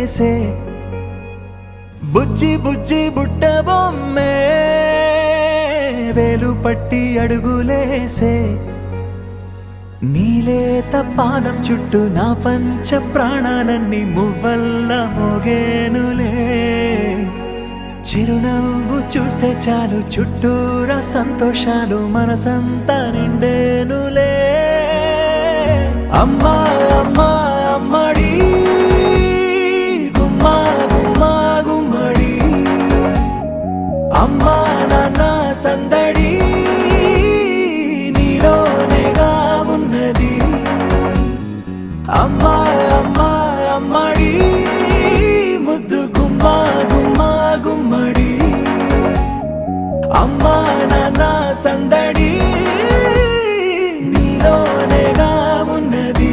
అడుగులేసే బుజ్జి బుజ్జి బుట్ట బొమ్మే వేలు పట్టి అడుగులేసే నీలేత పానం చుట్టూ నా పంచ ప్రాణాలన్నీ మువ్వల్ల మోగేనులే చిరునవ్వు చూస్తే చాలు చుట్టూరా సంతోషాలు మనసంతా నిండేనులే అమ్మా అమ్మా అమ్మడి గుమ్మా గుమ్మా గుమ్మడి అమ్మా నాన్న సందడి నీలోనేగా ఉన్నది అమ్మా అమ్మా అమ్మడి ముద్దు గుమ్మా గుమ్మా గుమ్మడి అమ్మా నాన్న సందడి నీలోనేగా ఉన్నది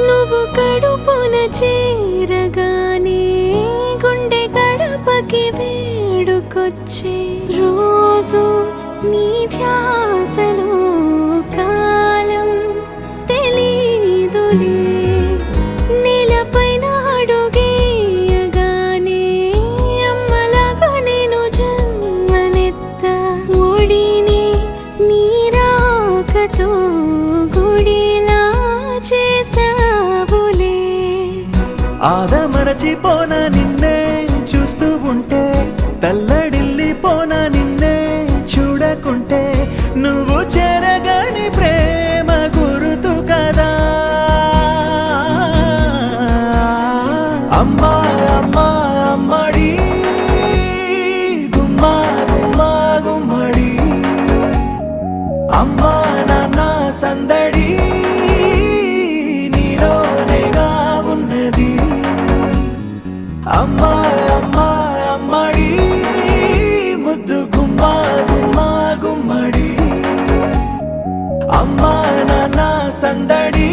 నువ్వు కడుపున చేరగానే గుండె గడపకి వేడుకొచ్చే రోజు నీ ధ్యాసలో కాలం తెలీదులే నేలపైన అడుగేయగానే అమ్మలాగా నేను జన్మనెత్త ఒడిని నీ రాకతో గుడిలా చేసావులే ఆదమరచిపోన నిన్నే చూస్తూ ఉంటే తల్లడిల్లిపోన నిన్నే చూడకుంటే నువ్వు చెరగని ప్రేమ గురుతు కదా అమ్మా అమ్మా అమ్మడి గుమ్మా గుమ్మా గుమ్మడి అమ్మా నాన్న సందడి నీలోనేగా ఉన్నది అమ్మా అమ్మా అమ్మడి ముద్దు గుమ్మా గుమ్మా గుమ్మడి అమ్మా నాన్న సందడి